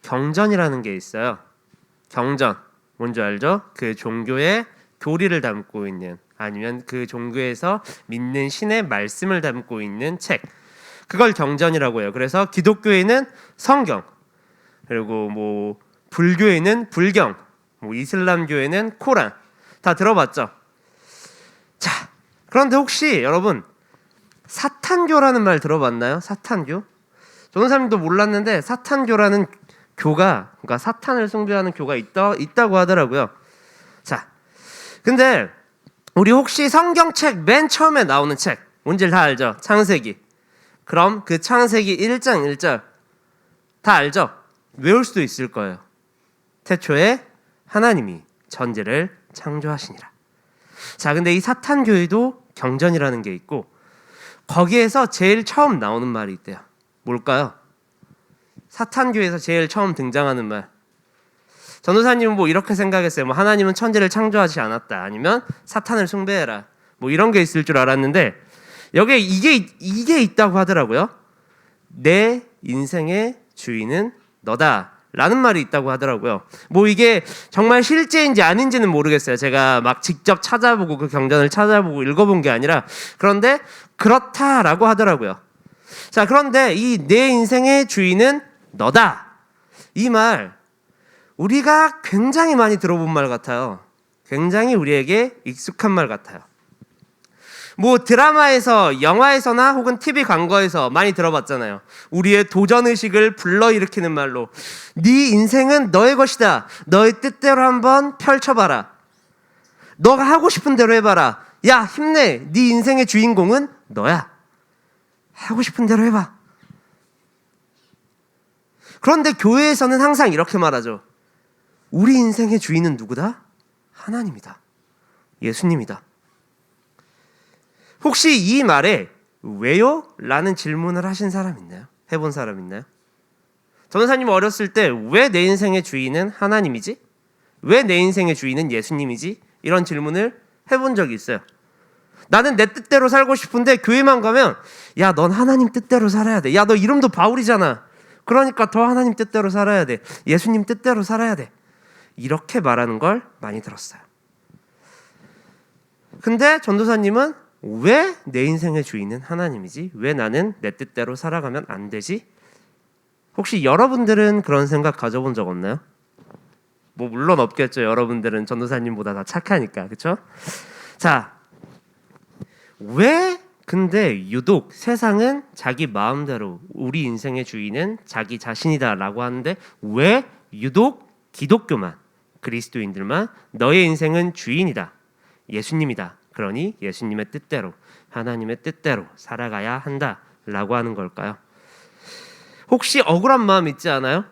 경전이라는 게 있어요. 경전 뭔지 알죠? 그 종교의 교리를 담고 있는, 아니면 그 종교에서 믿는 신의 말씀을 담고 있는 책, 그걸 경전이라고 해요. 그래서 기독교에는 성경, 그리고 뭐 불교에는 불경, 뭐 이슬람교에는 코란, 다 들어봤죠? 자, 그런데 혹시 여러분 사탄교라는 말 들어봤나요? 사탄교? 전도사님도 몰랐는데 사탄교라는 교가, 그러니까 사탄을 숭배하는 교가 있다고 하더라고요. 자, 근데 우리 혹시 성경책 맨 처음에 나오는 책 뭔지 다 알죠? 창세기. 그럼 그 창세기 1장 1절 다 알죠? 외울 수도 있을 거예요. 태초에 하나님이 전제를 창조하시니라. 자, 근데 이 사탄교회도 경전이라는 게 있고, 거기에서 제일 처음 나오는 말이 있대요. 뭘까요? 사탄교회에서 제일 처음 등장하는 말. 전도사님은 뭐 이렇게 생각했어요. 뭐 하나님은 천지를 창조하지 않았다, 아니면 사탄을 숭배해라, 뭐 이런 게 있을 줄 알았는데 여기에 이게 있다고 하더라고요. 내 인생의 주인은 너다 라는 말이 있다고 하더라고요. 뭐 이게 정말 실제인지 아닌지는 모르겠어요. 제가 막 직접 찾아보고 그 경전을 찾아보고 읽어본 게 아니라, 그런데 그렇다라고 하더라고요. 자, 그런데 이 내 인생의 주인은 너다, 이 말 우리가 굉장히 많이 들어본 말 같아요. 굉장히 우리에게 익숙한 말 같아요. 뭐 드라마에서, 영화에서나 혹은 TV 광고에서 많이 들어봤잖아요. 우리의 도전의식을 불러일으키는 말로 네 인생은 너의 것이다, 너의 뜻대로 한번 펼쳐봐라, 너가 하고 싶은 대로 해봐라, 야 힘내, 네 인생의 주인공은 너야, 하고 싶은 대로 해봐. 그런데 교회에서는 항상 이렇게 말하죠. 우리 인생의 주인은 누구다? 하나님이다, 예수님이다. 혹시 이 말에 왜요? 라는 질문을 하신 사람 있나요? 해본 사람 있나요? 전도사님 어렸을 때 왜 내 인생의 주인은 하나님이지? 왜 내 인생의 주인은 예수님이지? 이런 질문을 해본 적이 있어요. 나는 내 뜻대로 살고 싶은데 교회만 가면 야, 넌 하나님 뜻대로 살아야 돼. 야, 너 이름도 바울이잖아. 그러니까 더 하나님 뜻대로 살아야 돼. 예수님 뜻대로 살아야 돼. 이렇게 말하는 걸 많이 들었어요. 근데 전도사님은 왜 내 인생의 주인은 하나님이지? 왜 나는 내 뜻대로 살아가면 안 되지? 혹시 여러분들은 그런 생각 가져본 적 없나요? 뭐 물론 없겠죠. 여러분들은 전도사님보다 다 착하니까, 그렇죠? 자, 왜 근데 유독 세상은 자기 마음대로 우리 인생의 주인은 자기 자신이다 라고 하는데 왜 유독 기독교만, 그리스도인들만 너의 인생은 주인이다, 예수님이다, 그러니 예수님의 뜻대로, 하나님의 뜻대로 살아가야 한다 라고 하는 걸까요? 혹시 억울한 마음 있지 않아요?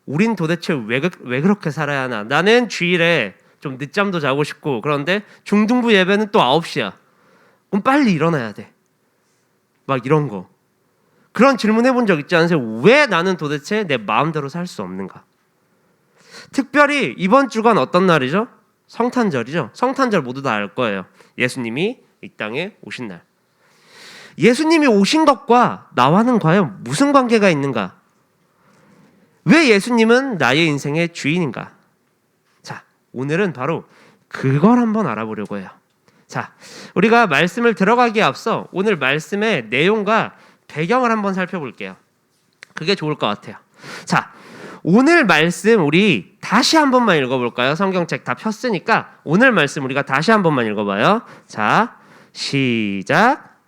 우린 도대체 왜 그렇게 살아야 하나? 나는 주일에 좀 늦잠도 자고 싶고, 그런데 중등부 예배는 또 9시야. 그럼 빨리 일어나야 돼. 막 이런 거. 그런 질문 해본 적 있지 않으세요? 왜 나는 도대체 내 마음대로 살 수 없는가? 특별히 이번 주간 어떤 날이죠? 성탄절이죠. 성탄절 모두 다 알 거예요. 예수님이 이 땅에 오신 날. 예수님이 오신 것과 나와는 과연 무슨 관계가 있는가? 왜 예수님은 나의 인생의 주인인가? 자, 오늘은 바로 그걸 한번 알아보려고 해요. 자, 우리가 말씀을 들어가기에 앞서 오늘 말씀의 내용과 배경을 한번 살펴볼게요. 그게 좋을 것 같아요. 자, 오늘 말씀 우리 다시 한 번만 읽어볼까요? 성경책 다 폈으니까 오늘 말씀 우리가 다시 한 번만 읽어봐요. 자, 시작.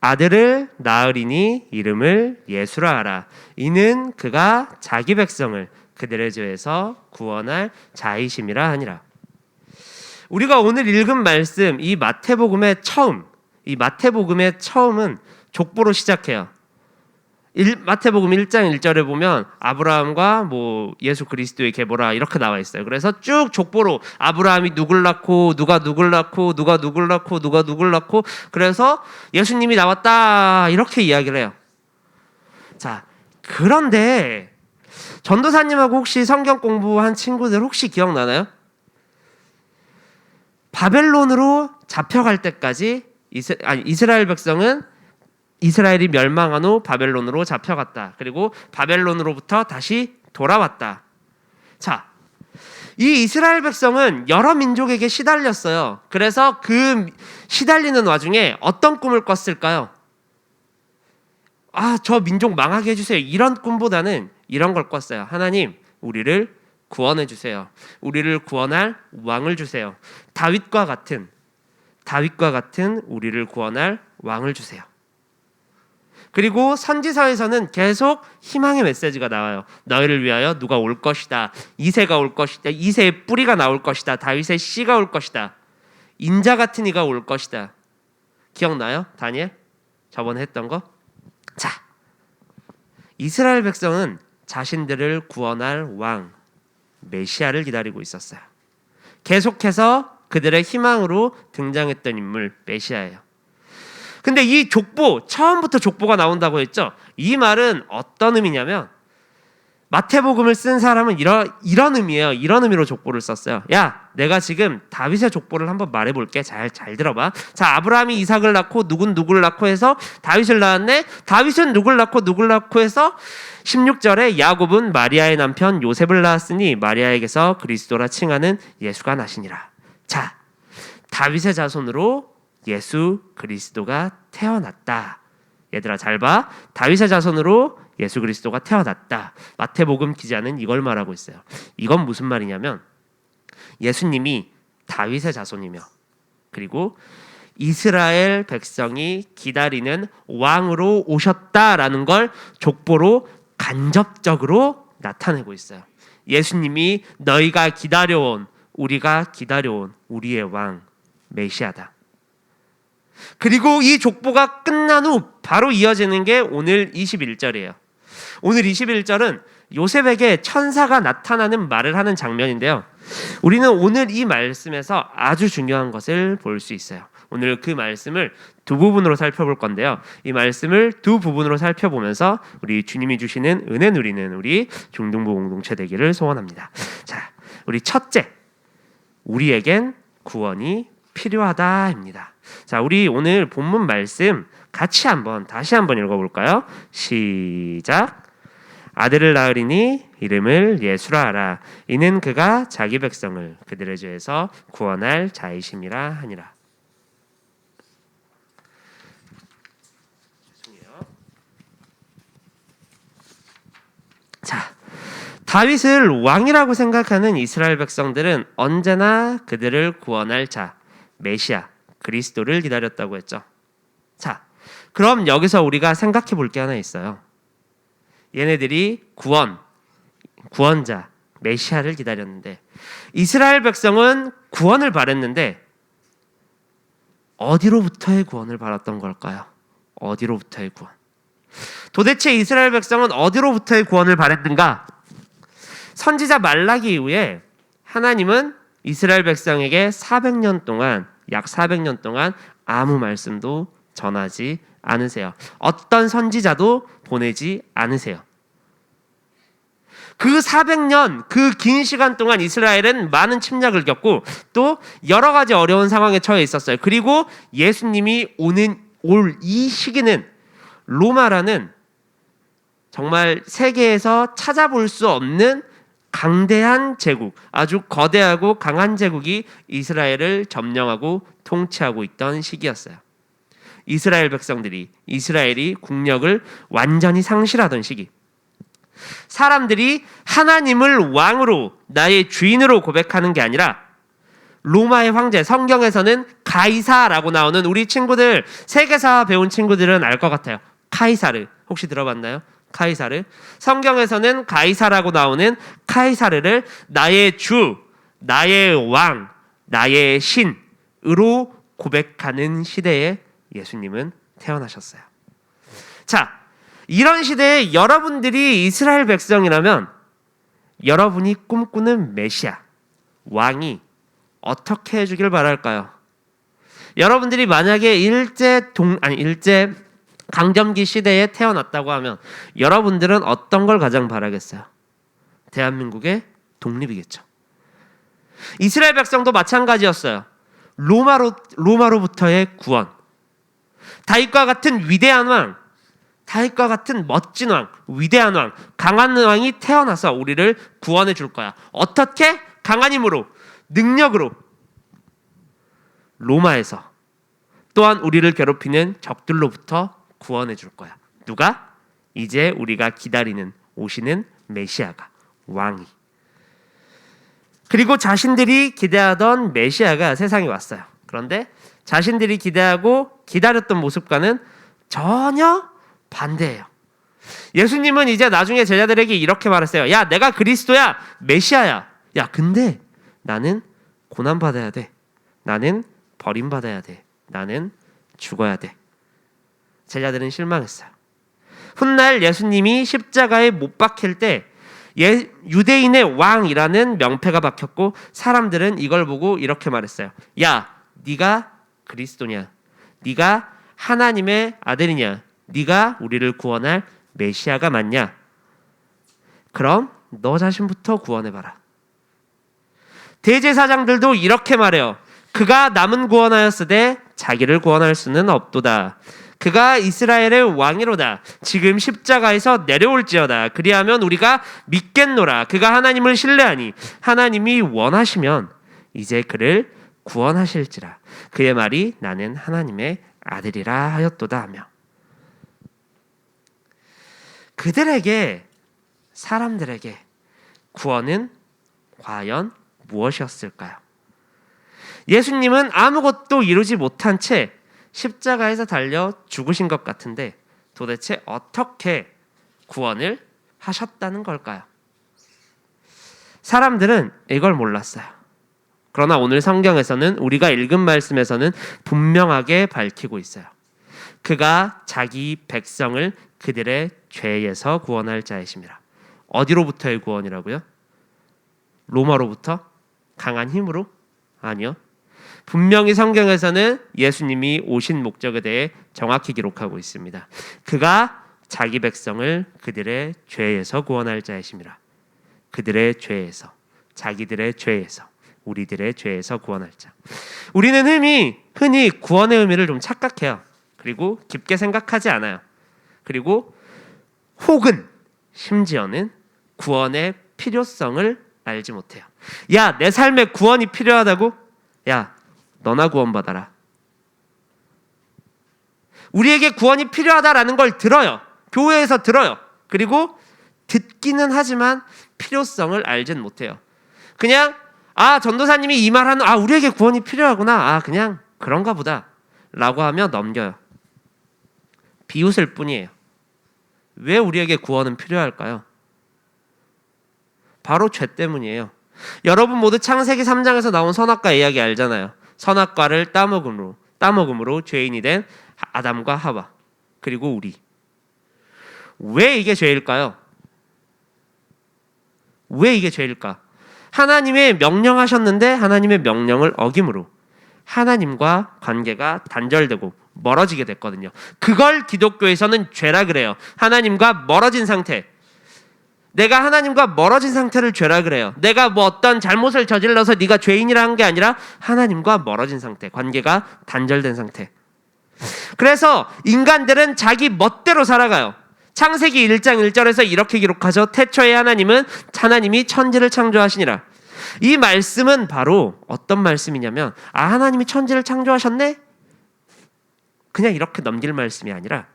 아들을 낳으리니 이름을 예수라 하라. 이는 그가 자기 백성을 그들의 죄에서 구원할 자이심이라 하니라. 우리가 오늘 읽은 말씀, 이 마태복음의 처음은 족보로 시작해요. 마태복음 1장 1절에 보면 아브라함과 뭐 예수 그리스도의 계보라 이렇게 나와 있어요. 그래서 쭉 족보로 아브라함이 누굴 낳고 누가 누굴 낳고 누가 누굴 낳고 누가 누굴 낳고, 그래서 예수님이 나왔다 이렇게 이야기를 해요. 자, 그런데 전도사님하고 혹시 성경 공부한 친구들 혹시 기억나나요? 바벨론으로 잡혀갈 때까지 이스라엘 백성은 이스라엘이 멸망한 후 바벨론으로 잡혀갔다. 그리고 바벨론으로부터 다시 돌아왔다. 자, 이 이스라엘 백성은 여러 민족에게 시달렸어요. 그래서 그 시달리는 와중에 어떤 꿈을 꿨을까요? 저 민족 망하게 해주세요. 이런 꿈보다는 이런 걸 꿨어요. 하나님, 우리를 구원해 주세요. 우리를 구원할 왕을 주세요. 다윗과 같은 우리를 구원할 왕을 주세요. 그리고 선지서에서는 계속 희망의 메시지가 나와요. 너희를 위하여 누가 올 것이다. 이새가 올 것이다. 이새의 뿌리가 나올 것이다. 다윗의 씨가 올 것이다. 인자 같은 이가 올 것이다. 기억나요? 다니엘? 저번에 했던 거? 자, 이스라엘 백성은 자신들을 구원할 왕, 메시아를 기다리고 있었어요. 계속해서 그들의 희망으로 등장했던 인물, 메시아예요. 근데 이 족보, 처음부터 족보가 나온다고 했죠. 이 말은 어떤 의미냐면 마태복음을 쓴 사람은 이런 의미예요. 이런 의미로 족보를 썼어요. 야, 내가 지금 다윗의 족보를 한번 말해볼게. 잘 들어봐. 자, 아브라함이 이삭을 낳고 누구를 낳고 해서 다윗을 낳았네. 다윗은 누구를 낳고 해서 16절에 야곱은 마리아의 남편 요셉을 낳았으니 마리아에게서 그리스도라 칭하는 예수가 나시니라. 자, 다윗의 자손으로 예수 그리스도가 태어났다. 얘들아 잘 봐. 다윗의 자손으로 예수 그리스도가 태어났다. 마태복음 기자는 이걸 말하고 있어요. 이건 무슨 말이냐면 예수님이 다윗의 자손이며 그리고 이스라엘 백성이 기다리는 왕으로 오셨다라는 걸 족보로 간접적으로 나타내고 있어요. 예수님이 너희가 기다려온, 우리가 기다려온 우리의 왕 메시아다. 그리고 이 족보가 끝난 후 바로 이어지는 게 오늘 21절이에요. 오늘 21절은 요셉에게 천사가 나타나는 말을 하는 장면인데요. 우리는 오늘 이 말씀에서 아주 중요한 것을 볼 수 있어요. 오늘 그 말씀을 두 부분으로 살펴볼 건데요. 이 말씀을 두 부분으로 살펴보면서 우리 주님이 주시는 은혜 누리는 우리 중등부 공동체 되기를 소원합니다. 자, 우리 첫째, 우리에겐 구원이 필요하다입니다. 자, 우리 오늘 본문 말씀 같이 다시 한번 읽어볼까요? 시작. 아들을 낳으리니 이름을 예수라 하라. 이는 그가 자기 백성을 그들의 죄에서 구원할 자이심이라 하니라. 자, 다윗을 왕이라고 생각하는 이스라엘 백성들은 언제나 그들을 구원할 자, 메시아, 그리스도를 기다렸다고 했죠. 자, 그럼 여기서 우리가 생각해 볼 게 하나 있어요. 얘네들이 구원자, 메시아를 기다렸는데 이스라엘 백성은 구원을 바랬는데 어디로부터의 구원을 바랐던 걸까요? 어디로부터의 구원? 도대체 이스라엘 백성은 어디로부터의 구원을 바랬는가? 선지자 말라기 이후에 하나님은 이스라엘 백성에게 400년 동안, 약 400년 동안 아무 말씀도 전하지 않으세요. 어떤 선지자도 보내지 않으세요. 그 400년, 그 긴 시간 동안 이스라엘은 많은 침략을 겪고 또 여러 가지 어려운 상황에 처해 있었어요. 그리고 예수님이 올 이 시기는 로마라는 정말 세계에서 찾아볼 수 없는 강대한 제국, 아주 거대하고 강한 제국이 이스라엘을 점령하고 통치하고 있던 시기였어요. 이스라엘이 국력을 완전히 상실하던 시기. 사람들이 하나님을 왕으로, 나의 주인으로 고백하는 게 아니라 로마의 황제, 성경에서는 가이사라고 나오는 우리 친구들, 세계사 배운 친구들은 알 것 같아요. 카이사르, 혹시 들어봤나요? 카이사르. 성경에서는 가이사라고 나오는 카이사르를 나의 주, 나의 왕, 나의 신으로 고백하는 시대에 예수님은 태어나셨어요. 자, 이런 시대에 여러분들이 이스라엘 백성이라면 여러분이 꿈꾸는 메시아, 왕이 어떻게 해주길 바랄까요? 여러분들이 만약에 일제 강점기 시대에 태어났다고 하면 여러분들은 어떤 걸 가장 바라겠어요? 대한민국의 독립이겠죠. 이스라엘 백성도 마찬가지였어요. 로마로부터의 구원. 다윗과 같은 위대한 왕, 다윗과 같은 멋진 왕, 위대한 왕, 강한 왕이 태어나서 우리를 구원해 줄 거야. 어떻게? 강한 힘으로, 능력으로. 로마에서. 또한 우리를 괴롭히는 적들로부터 구원해 줄 거야. 누가? 이제 우리가 기다리는 오시는 메시아가, 왕이. 그리고 자신들이 기대하던 메시아가 세상에 왔어요. 그런데 자신들이 기대하고 기다렸던 모습과는 전혀 반대예요. 예수님은 이제 나중에 제자들에게 이렇게 말했어요. 야, 내가 그리스도야, 메시아야. 야, 근데 나는 고난받아야 돼. 나는 버림받아야 돼. 나는 죽어야 돼. 제자들은 실망했어요. 훗날 예수님이 십자가에 못 박힐 때 유대인의 왕이라는 명패가 박혔고 사람들은 이걸 보고 이렇게 말했어요. 야, 네가 그리스도냐? 네가 하나님의 아들이냐? 네가 우리를 구원할 메시아가 맞냐? 그럼 너 자신부터 구원해봐라. 대제사장들도 이렇게 말해요. 그가 남은 구원하였으되 자기를 구원할 수는 없도다. 그가 이스라엘의 왕이로다. 지금 십자가에서 내려올지어다. 그리하면 우리가 믿겠노라. 그가 하나님을 신뢰하니 하나님이 원하시면 이제 그를 구원하실지라. 그의 말이 나는 하나님의 아들이라 하였도다 하며. 그들에게, 사람들에게 구원은 과연 무엇이었을까요? 예수님은 아무것도 이루지 못한 채 십자가에서 달려 죽으신 것 같은데 도대체 어떻게 구원을 하셨다는 걸까요? 사람들은 이걸 몰랐어요. 그러나 오늘 성경에서는, 우리가 읽은 말씀에서는 분명하게 밝히고 있어요. 그가 자기 백성을 그들의 죄에서 구원할 자이심이라. 어디로부터의 구원이라고요? 로마로부터? 강한 힘으로? 아니요. 분명히 성경에서는 예수님이 오신 목적에 대해 정확히 기록하고 있습니다. 그가 자기 백성을 그들의 죄에서 구원할 자이심이라. 그들의 죄에서, 자기들의 죄에서, 우리들의 죄에서 구원할 자. 우리는 흔히 구원의 의미를 좀 착각해요. 그리고 깊게 생각하지 않아요. 그리고 혹은 심지어는 구원의 필요성을 알지 못해요. 야, 내 삶에 구원이 필요하다고? 야, 너나 구원받아라. 우리에게 구원이 필요하다라는 걸 들어요. 교회에서 들어요. 그리고 듣기는 하지만 필요성을 알진 못해요. 그냥 전도사님이 이 말하는 우리에게 구원이 필요하구나. 그냥 그런가 보다 라고 하며 넘겨요. 비웃을 뿐이에요. 왜 우리에게 구원은 필요할까요? 바로 죄 때문이에요. 여러분 모두 창세기 3장에서 나온 선악과 이야기 알잖아요. 선악과를 따먹음으로 죄인이 된 아담과 하와, 그리고 우리. 왜 이게 죄일까요? 왜 이게 죄일까? 하나님의 명령하셨는데 하나님의 명령을 어김으로 하나님과 관계가 단절되고 멀어지게 됐거든요. 그걸 기독교에서는 죄라 그래요. 하나님과 멀어진 상태. 내가 하나님과 멀어진 상태를 죄라 그래요. 내가 어떤 잘못을 저질러서 네가 죄인이라 한 게 아니라 하나님과 멀어진 상태, 관계가 단절된 상태. 그래서 인간들은 자기 멋대로 살아가요. 창세기 1장 1절에서 이렇게 기록하죠. 태초에 하나님이 천지를 창조하시니라. 이 말씀은 바로 어떤 말씀이냐면 하나님이 천지를 창조하셨네? 그냥 이렇게 넘길 말씀이 아니라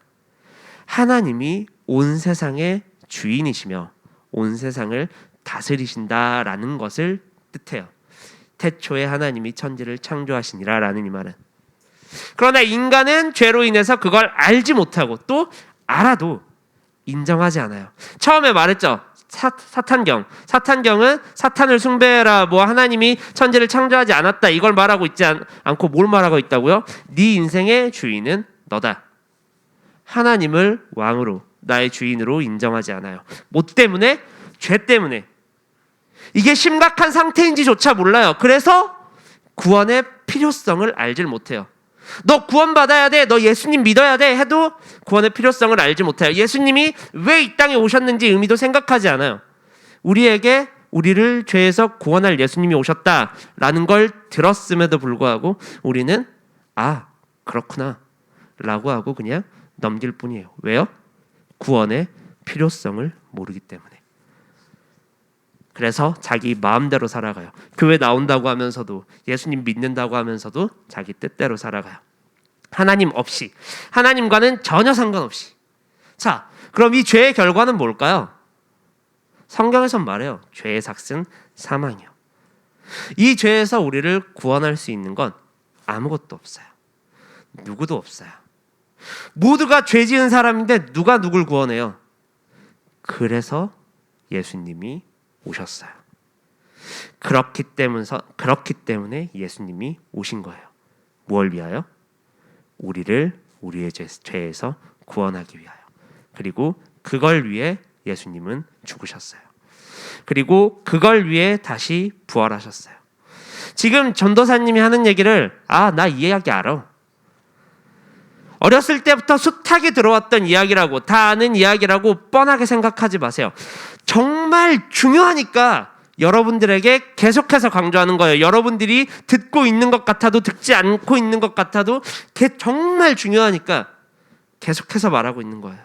하나님이 온 세상의 주인이시며 온 세상을 다스리신다라는 것을 뜻해요. 태초에 하나님이 천지를 창조하시니라 라는 이 말은. 그러나 인간은 죄로 인해서 그걸 알지 못하고 또 알아도 인정하지 않아요. 처음에 말했죠. 사탄경은 사탄을 숭배해라, 하나님이 천지를 창조하지 않았다, 이걸 말하고 있지 않고 뭘 말하고 있다고요? 네 인생의 주인은 너다. 하나님을 왕으로, 나의 주인으로 인정하지 않아요. 뭐 때문에? 죄 때문에. 이게 심각한 상태인지조차 몰라요. 그래서 구원의 필요성을 알질 못해요. 너 구원받아야 돼, 너 예수님 믿어야 돼 해도 구원의 필요성을 알지 못해요. 예수님이 왜 이 땅에 오셨는지 의미도 생각하지 않아요. 우리를 죄에서 구원할 예수님이 오셨다라는 걸 들었음에도 불구하고 우리는 그렇구나 라고 하고 그냥 넘길 뿐이에요. 왜요? 구원의 필요성을 모르기 때문에. 그래서 자기 마음대로 살아가요. 교회 나온다고 하면서도, 예수님 믿는다고 하면서도 자기 뜻대로 살아가요. 하나님 없이, 하나님과는 전혀 상관없이. 자, 그럼 이 죄의 결과는 뭘까요? 성경에선 말해요. 죄의 삭은 사망이요. 이 죄에서 우리를 구원할 수 있는 건 아무것도 없어요. 누구도 없어요. 모두가 죄 지은 사람인데 누가 누굴 구원해요? 그래서 예수님이 오셨어요. 그렇기 때문에 예수님이 오신 거예요. 뭘 위하여? 우리를 우리의 죄에서 구원하기 위하여. 그리고 그걸 위해 예수님은 죽으셨어요. 그리고 그걸 위해 다시 부활하셨어요. 지금 전도사님이 하는 얘기를 나 이 이야기 알아. 어렸을 때부터 숱하게 들어왔던 이야기라고, 다 아는 이야기라고 뻔하게 생각하지 마세요. 정말 중요하니까 여러분들에게 계속해서 강조하는 거예요. 여러분들이 듣고 있는 것 같아도 듣지 않고 있는 것 같아도 정말 중요하니까 계속해서 말하고 있는 거예요.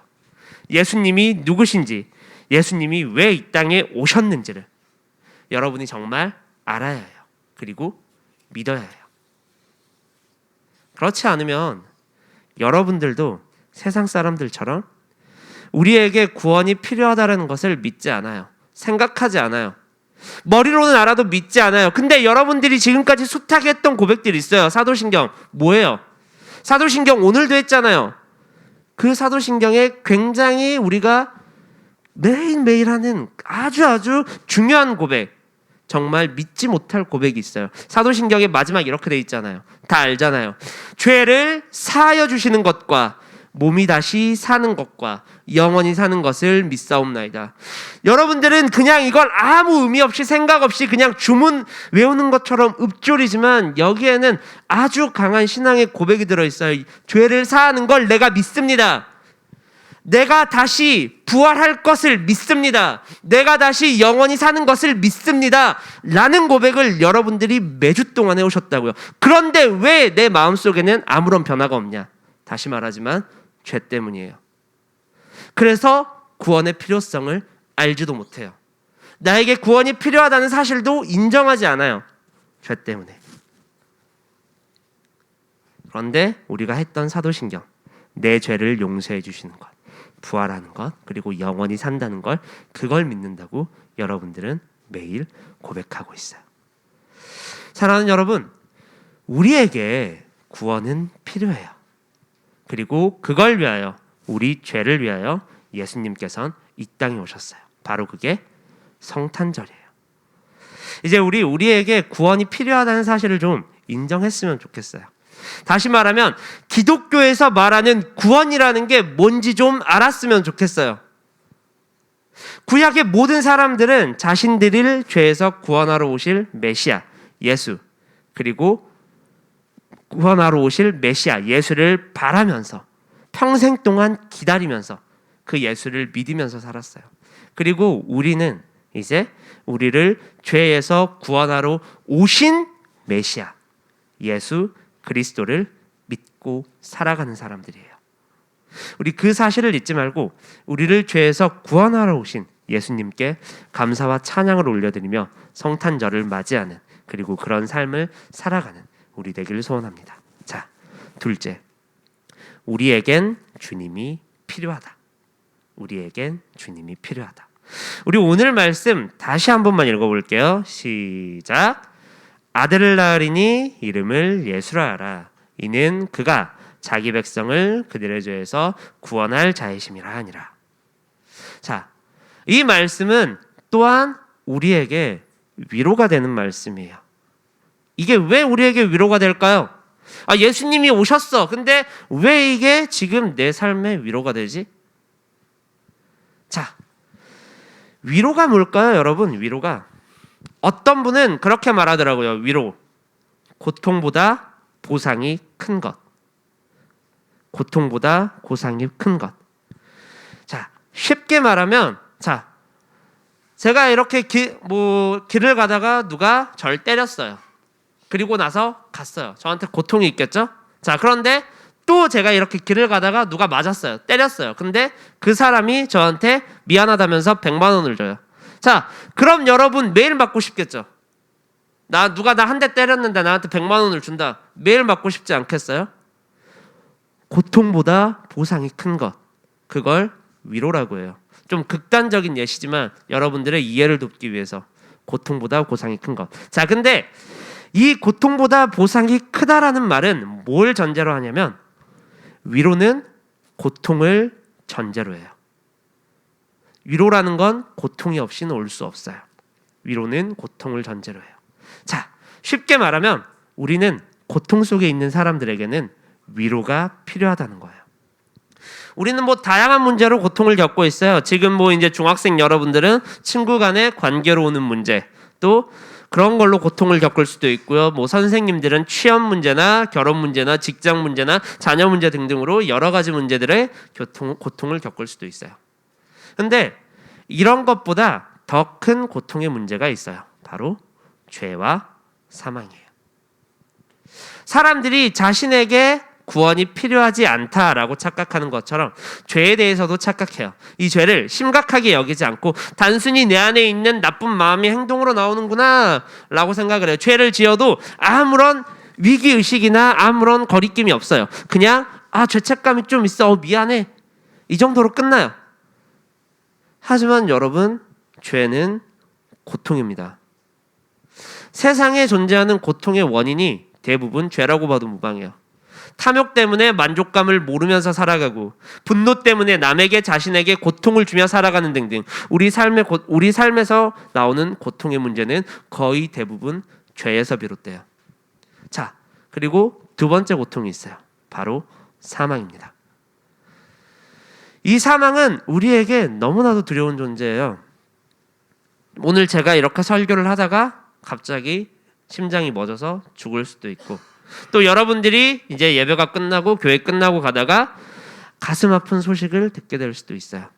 예수님이 누구신지, 예수님이 왜 이 땅에 오셨는지를 여러분이 정말 알아야 해요. 그리고 믿어야 해요. 그렇지 않으면 여러분들도 세상 사람들처럼 우리에게 구원이 필요하다는 것을 믿지 않아요. 생각하지 않아요. 머리로는 알아도 믿지 않아요. 근데 여러분들이 지금까지 숱하게 했던 고백들이 있어요. 사도신경 뭐예요? 사도신경 오늘도 했잖아요. 그 사도신경에 굉장히 우리가 매일매일 하는 아주 중요한 고백, 정말 믿지 못할 고백이 있어요. 사도신경의 마지막 이렇게 돼 있잖아요. 다 알잖아요. 죄를 사하여 주시는 것과 몸이 다시 사는 것과 영원히 사는 것을 믿사옵나이다. 여러분들은 그냥 이걸 아무 의미 없이 생각 없이 그냥 주문 외우는 것처럼 읊조리지만 여기에는 아주 강한 신앙의 고백이 들어있어요. 죄를 사하는 걸 내가 믿습니다. 내가 다시 부활할 것을 믿습니다. 내가 다시 영원히 사는 것을 믿습니다. 라는 고백을 여러분들이 매주 동안 해오셨다고요. 그런데 왜 내 마음속에는 아무런 변화가 없냐? 다시 말하지만 죄 때문이에요. 그래서 구원의 필요성을 알지도 못해요. 나에게 구원이 필요하다는 사실도 인정하지 않아요. 죄 때문에. 그런데 우리가 했던 사도신경, 내 죄를 용서해 주시는 것, 부활하는 것, 그리고 영원히 산다는 걸, 그걸 믿는다고 여러분들은 매일 고백하고 있어요. 사랑하는 여러분, 우리에게 구원은 필요해요. 그리고 그걸 위하여, 우리 죄를 위하여 예수님께서는 이 땅에 오셨어요. 바로 그게 성탄절이에요. 이제 우리에게 구원이 필요하다는 사실을 좀 인정했으면 좋겠어요. 다시 말하면 기독교에서 말하는 구원이라는 게 뭔지 좀 알았으면 좋겠어요. 구약의 모든 사람들은 자신들을 죄에서 구원하러 오실 메시아, 예수, 그리고 구원하러 오실 메시아, 예수를 바라면서 평생 동안 기다리면서 그 예수를 믿으면서 살았어요. 그리고 우리는 이제 우리를 죄에서 구원하러 오신 메시아, 예수 그리스도를 믿고 살아가는 사람들이에요. 우리 그 사실을 잊지 말고 우리를 죄에서 구원하러 오신 예수님께 감사와 찬양을 올려드리며 성탄절을 맞이하는, 그리고 그런 삶을 살아가는 우리 되기를 소원합니다. 자, 둘째, 우리에겐 주님이 필요하다. 우리에겐 주님이 필요하다. 우리 오늘 말씀 다시 한 번만 읽어볼게요. 시작. 아들을 낳으리니 이름을 예수라 하라. 이는 그가 자기 백성을 그들의 죄에서 구원할 자이심이라 하니라. 자, 이 말씀은 또한 우리에게 위로가 되는 말씀이에요. 이게 왜 우리에게 위로가 될까요? 예수님이 오셨어. 근데 왜 이게 지금 내 삶에 위로가 되지? 자, 위로가 뭘까요, 여러분? 위로가, 어떤 분은 그렇게 말하더라고요. 위로, 고통보다 보상이 큰 것. 고통보다 보상이 큰 것. 자, 쉽게 말하면, 자, 제가 이렇게 길을 가다가 누가 절 때렸어요. 그리고 나서 갔어요. 저한테 고통이 있겠죠? 자, 그런데 또 제가 이렇게 길을 가다가 누가 맞았어요. 때렸어요. 근데 그 사람이 저한테 미안하다면서 100만 원을 줘요. 자, 그럼 여러분 매일 맞고 싶겠죠? 누가 나 한 대 때렸는데 나한테 100만 원을 준다. 매일 맞고 싶지 않겠어요? 고통보다 보상이 큰 것, 그걸 위로라고 해요. 좀 극단적인 예시지만 여러분들의 이해를 돕기 위해서 고통보다 보상이 큰 것. 자, 근데 이 고통보다 보상이 크다라는 말은 뭘 전제로 하냐면 위로는 고통을 전제로 해요. 위로라는 건 고통이 없이는 올 수 없어요. 위로는 고통을 전제로 해요. 자, 쉽게 말하면 우리는 고통 속에 있는 사람들에게는 위로가 필요하다는 거예요. 우리는 다양한 문제로 고통을 겪고 있어요. 지금 이제 중학생 여러분들은 친구 간의 관계로 오는 문제, 또 그런 걸로 고통을 겪을 수도 있고요. 선생님들은 취업 문제나 결혼 문제나 직장 문제나 자녀 문제 등등으로 여러 가지 문제들의 고통을 겪을 수도 있어요. 근데 이런 것보다 더 큰 고통의 문제가 있어요. 바로 죄와 사망이에요. 사람들이 자신에게 구원이 필요하지 않다라고 착각하는 것처럼 죄에 대해서도 착각해요. 이 죄를 심각하게 여기지 않고 단순히 내 안에 있는 나쁜 마음이 행동으로 나오는구나 라고 생각을 해요. 죄를 지어도 아무런 위기의식이나 아무런 거리낌이 없어요. 그냥 죄책감이 좀 있어, 미안해, 이 정도로 끝나요. 하지만 여러분, 죄는 고통입니다. 세상에 존재하는 고통의 원인이 대부분 죄라고 봐도 무방해요. 탐욕 때문에 만족감을 모르면서 살아가고, 분노 때문에 남에게 자신에게 고통을 주며 살아가는 등등 우리 삶에서 나오는 고통의 문제는 거의 대부분 죄에서 비롯돼요. 자, 그리고 두 번째 고통이 있어요. 바로 사망입니다. 이 사망은 우리에게 너무나도 두려운 존재예요. 오늘 제가 이렇게 설교를 하다가 갑자기 심장이 멎어서 죽을 수도 있고, 또 여러분들이 이제 예배가 끝나고 교회 끝나고 가다가 가슴 아픈 소식을 듣게 될 수도 있어요.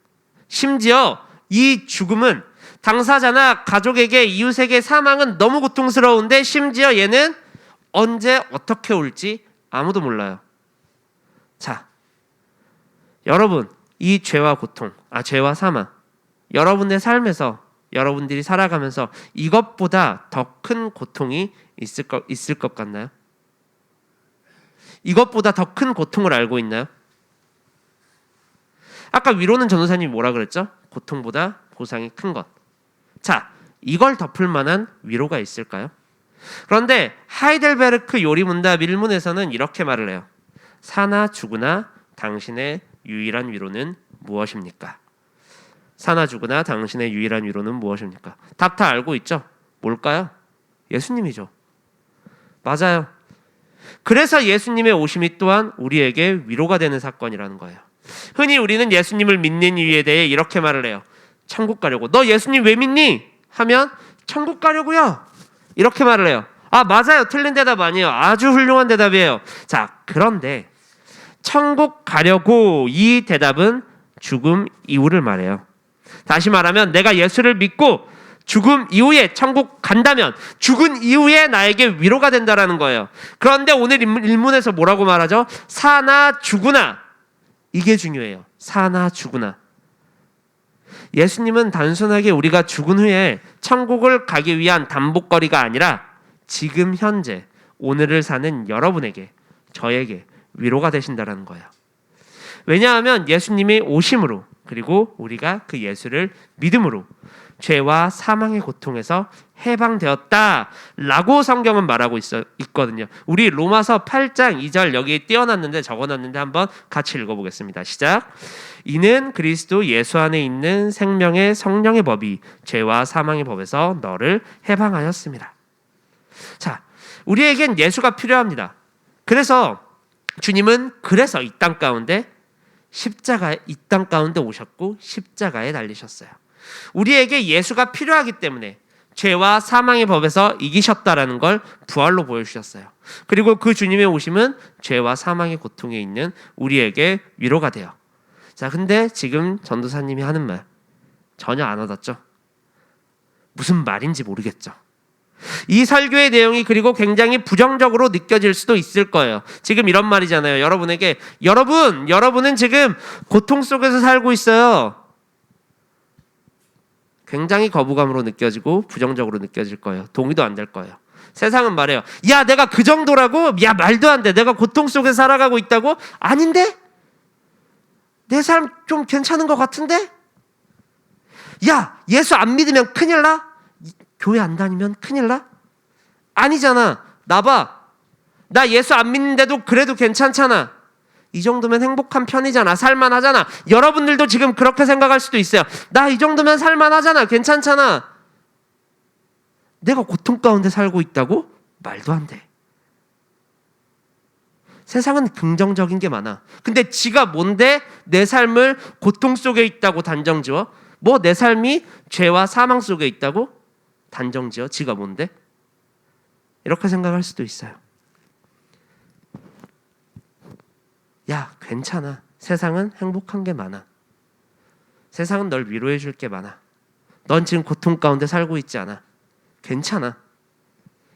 심지어 이 죽음은 당사자나 가족에게, 이웃에게 사망은 너무 고통스러운데 심지어 얘는 언제 어떻게 올지 아무도 몰라요. 자, 여러분, 이 죄와 고통, 죄와 사망, 여러분의 삶에서 여러분들이 살아가면서 이것보다 더 큰 고통이 있을 것 같나요? 이것보다 더 큰 고통을 알고 있나요? 아까 위로는 전도사님이 뭐라 그랬죠? 고통보다 보상이 큰 것. 자, 이걸 덮을 만한 위로가 있을까요? 그런데 하이델베르크 요리문답 1문에서는 이렇게 말을 해요. 사나 죽으나 당신의 유일한 위로는 무엇입니까? 사나 죽으나 당신의 유일한 위로는 무엇입니까? 답 다 알고 있죠? 뭘까요? 예수님이죠. 맞아요. 그래서 예수님의 오심이 또한 우리에게 위로가 되는 사건이라는 거예요. 흔히 우리는 예수님을 믿는 이유에 대해 이렇게 말을 해요. 천국 가려고. 너 예수님 왜 믿니? 하면 천국 가려고요. 이렇게 말을 해요. 맞아요. 틀린 대답 아니에요. 아주 훌륭한 대답이에요. 자, 그런데 천국 가려고, 이 대답은 죽음 이후를 말해요. 다시 말하면 내가 예수를 믿고 죽음 이후에 천국 간다면 죽은 이후에 나에게 위로가 된다라는 거예요. 그런데 오늘 일문에서 뭐라고 말하죠? 사나 죽으나. 이게 중요해요. 사나 죽으나. 예수님은 단순하게 우리가 죽은 후에 천국을 가기 위한 담보거리가 아니라 지금 현재 오늘을 사는 여러분에게, 저에게 위로가 되신다라는 거예요. 왜냐하면 예수님이 오심으로, 그리고 우리가 그 예수를 믿음으로 죄와 사망의 고통에서 해방되었다라고 성경은 말하고 있거든요. 우리 로마서 8장 2절 여기 띄어놨는데, 적어놨는데 한번 같이 읽어보겠습니다. 시작. 이는 그리스도 예수 안에 있는 생명의 성령의 법이 죄와 사망의 법에서 너를 해방하였습니다. 자, 우리에겐 예수가 필요합니다. 그래서 주님은 이 땅 가운데 이 땅 가운데 오셨고 십자가에 달리셨어요. 우리에게 예수가 필요하기 때문에 죄와 사망의 법에서 이기셨다라는 걸 부활로 보여주셨어요. 그리고 그 주님의 오심은 죄와 사망의 고통에 있는 우리에게 위로가 돼요. 자, 근데 지금 전도사님이 하는 말 전혀 안 와닿죠? 무슨 말인지 모르겠죠? 이 설교의 내용이 그리고 굉장히 부정적으로 느껴질 수도 있을 거예요. 지금 이런 말이잖아요. 여러분에게 여러분은 지금 고통 속에서 살고 있어요. 굉장히 거부감으로 느껴지고 부정적으로 느껴질 거예요. 동의도 안 될 거예요. 세상은 말해요. 야, 내가 그 정도라고? 야, 말도 안 돼. 내가 고통 속에 살아가고 있다고? 아닌데? 내 삶 좀 괜찮은 것 같은데? 야, 예수 안 믿으면 큰일 나? 교회 안 다니면 큰일 나? 아니잖아. 나 봐. 나 예수 안 믿는데도 그래도 괜찮잖아. 이 정도면 행복한 편이잖아. 살만하잖아. 여러분들도 지금 그렇게 생각할 수도 있어요. 나 이 정도면 살만하잖아. 괜찮잖아. 내가 고통 가운데 살고 있다고? 말도 안 돼. 세상은 긍정적인 게 많아. 근데 지가 뭔데 내 삶을 고통 속에 있다고 단정지어? 뭐 내 삶이 죄와 사망 속에 있다고 단정지어? 지가 뭔데? 이렇게 생각할 수도 있어요. 야, 괜찮아. 세상은 행복한 게 많아. 세상은 널 위로해 줄 게 많아. 넌 지금 고통 가운데 살고 있지 않아. 괜찮아.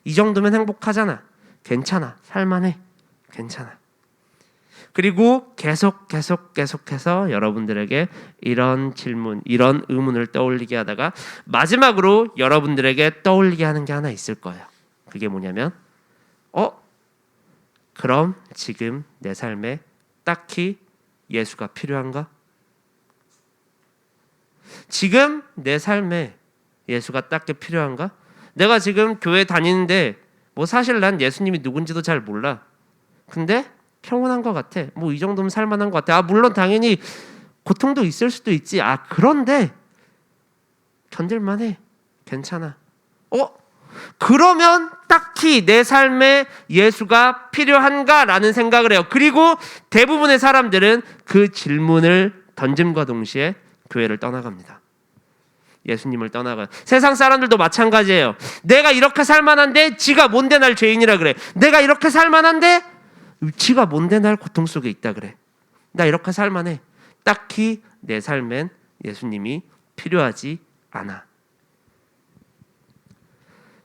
이 정도면 행복하잖아. 괜찮아. 살만해. 괜찮아. 그리고 계속해서 여러분들에게 이런 질문, 이런 의문을 떠올리게 하다가 마지막으로 여러분들에게 떠올리게 하는 게 하나 있을 거예요. 그게 뭐냐면 그럼 지금 내 삶에 딱히 예수가 필요한가? 지금 내 삶에 예수가 딱히 필요한가? 내가 지금 교회 다니는데 뭐 사실 난 예수님이 누군지도 잘 몰라. 근데 평온한 것 같아. 뭐 이 정도면 살만한 것 같아. 물론 당연히 고통도 있을 수도 있지. 그런데 견딜만해. 괜찮아. 그러면 딱히 내 삶에 예수가 필요한가라는 생각을 해요. 그리고 대부분의 사람들은 그 질문을 던짐과 동시에 교회를 떠나갑니다. 예수님을 떠나가요. 세상 사람들도 마찬가지예요. 내가 이렇게 살만한데 지가 뭔데 날 죄인이라 그래. 내가 이렇게 살만한데 지가 뭔데 날 고통 속에 있다 그래. 나 이렇게 살만해. 딱히 내 삶엔 예수님이 필요하지 않아.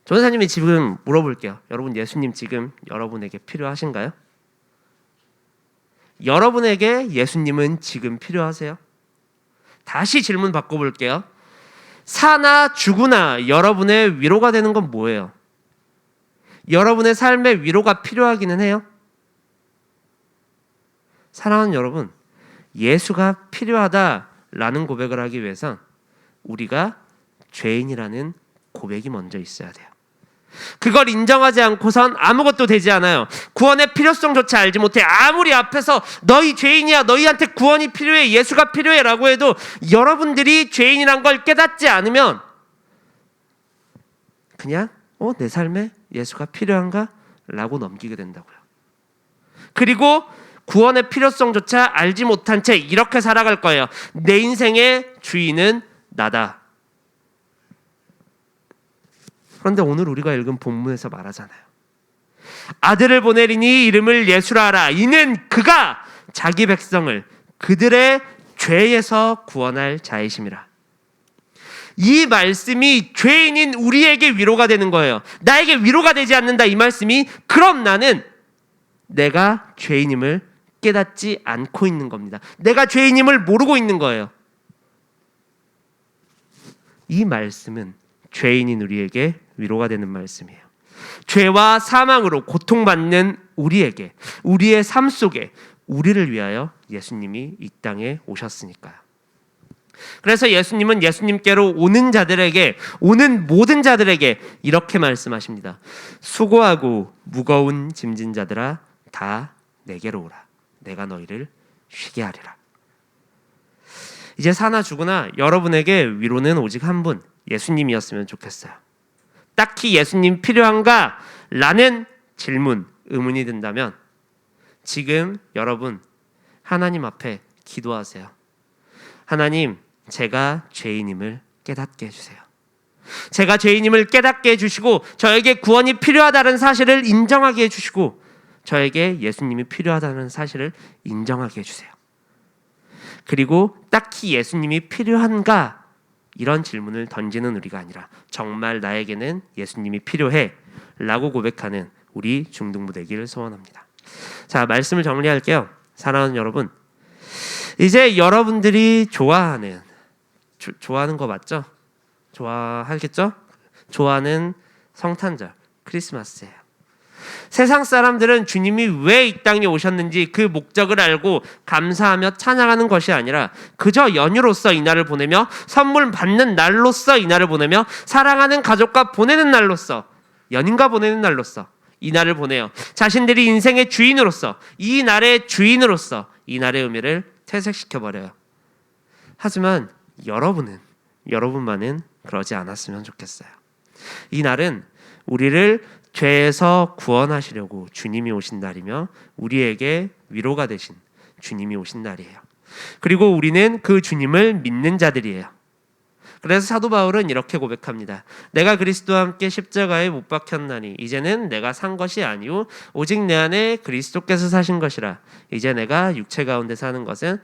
전도사님이 지금 물어볼게요. 여러분, 예수님 지금 여러분에게 필요하신가요? 여러분에게 예수님은 지금 필요하세요? 다시 질문 바꿔볼게요. 사나 죽으나 여러분의 위로가 되는 건 뭐예요? 여러분의 삶에 위로가 필요하기는 해요? 사랑하는 여러분, 예수가 필요하다라는 고백을 하기 위해선 우리가 죄인이라는 고백이 먼저 있어야 돼요. 그걸 인정하지 않고선 아무것도 되지 않아요. 구원의 필요성조차 알지 못해. 아무리 앞에서 너희 죄인이야, 너희한테 구원이 필요해, 예수가 필요해 라고 해도 여러분들이 죄인이란 걸 깨닫지 않으면 그냥 내 삶에 예수가 필요한가? 라고 넘기게 된다고요. 그리고 구원의 필요성조차 알지 못한 채 이렇게 살아갈 거예요. 내 인생의 주인은 나다. 그런데 오늘 우리가 읽은 본문에서 말하잖아요. 아들을 보내리니 이름을 예수라 하라. 이는 그가 자기 백성을 그들의 죄에서 구원할 자이심이라. 이 말씀이 죄인인 우리에게 위로가 되는 거예요. 나에게 위로가 되지 않는다 이 말씀이 그럼 나는 내가 죄인임을 깨닫지 않고 있는 겁니다. 내가 죄인임을 모르고 있는 거예요. 이 말씀은 죄인인 우리에게 위로가 되는 말씀이에요. 죄와 사망으로 고통받는 우리에게, 우리의 삶 속에 우리를 위하여 예수님이 이 땅에 오셨으니까요. 그래서 예수님은 예수님께로 오는 자들에게, 오는 모든 자들에게 이렇게 말씀하십니다. 수고하고 무거운 짐진 자들아 다 내게로 오라. 내가 너희를 쉬게 하리라. 이제 사나 죽으나 여러분에게 위로는 오직 한 분, 예수님이었으면 좋겠어요. 딱히 예수님 필요한가? 라는 질문, 의문이 든다면 지금 여러분 하나님 앞에 기도하세요. 하나님, 제가 죄인임을 깨닫게 해주세요. 제가 죄인임을 깨닫게 해주시고 저에게 구원이 필요하다는 사실을 인정하게 해주시고 저에게 예수님이 필요하다는 사실을 인정하게 해주세요. 그리고 딱히 예수님이 필요한가? 이런 질문을 던지는 우리가 아니라 정말 나에게는 예수님이 필요해 라고 고백하는 우리 중등부 되기를 소원합니다. 자, 말씀을 정리할게요. 사랑하는 여러분, 이제 여러분들이 좋아하는 거 맞죠? 좋아하겠죠? 좋아하는 성탄절 크리스마스예요. 세상 사람들은 주님이 왜 이 땅에 오셨는지 그 목적을 알고 감사하며 찬양하는 것이 아니라 그저 연휴로서 이 날을 보내며 선물 받는 날로서 이 날을 보내며 사랑하는 가족과 보내는 날로서 연인과 보내는 날로서 이 날을 보내요. 자신들이 인생의 주인으로서 이 날의 주인으로서 이 날의 의미를 퇴색시켜버려요. 하지만 여러분만은 그러지 않았으면 좋겠어요. 이 날은 우리를 죄에서 구원하시려고 주님이 오신 날이며 우리에게 위로가 되신 주님이 오신 날이에요. 그리고 우리는 그 주님을 믿는 자들이에요. 그래서 사도 바울은 이렇게 고백합니다. 내가 그리스도와 함께 십자가에 못 박혔나니 이제는 내가 산 것이 아니오 오직 내 안에 그리스도께서 사신 것이라. 이제 내가 육체 가운데 사는 것은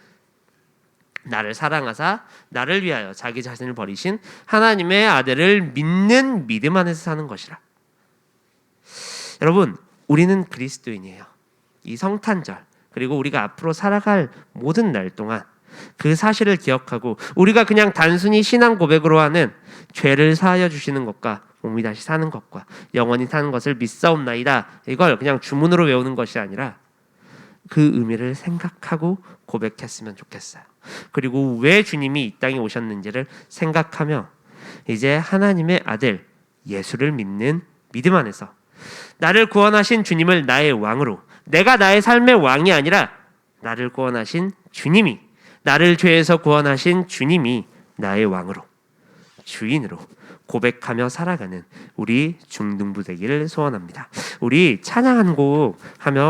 나를 사랑하사 나를 위하여 자기 자신을 버리신 하나님의 아들을 믿는 믿음 안에서 사는 것이라. 여러분, 우리는 그리스도인이에요. 이 성탄절 그리고 우리가 앞으로 살아갈 모든 날 동안 그 사실을 기억하고 우리가 그냥 단순히 신앙 고백으로 하는 죄를 사하여 주시는 것과 몸이 다시 사는 것과 영원히 사는 것을 믿사옵나이다, 이걸 그냥 주문으로 외우는 것이 아니라 그 의미를 생각하고 고백했으면 좋겠어요. 그리고 왜 주님이 이 땅에 오셨는지를 생각하며 이제 하나님의 아들 예수를 믿는 믿음 안에서 나를 구원하신 주님을 나의 왕으로, 내가 나의 삶의 왕이 아니라 나를 구원하신 주님이, 나를 죄에서 구원하신 주님이 나의 왕으로, 주인으로 고백하며 살아가는 우리 중등부 되기를 소원합니다. 우리 찬양 한 곡 하며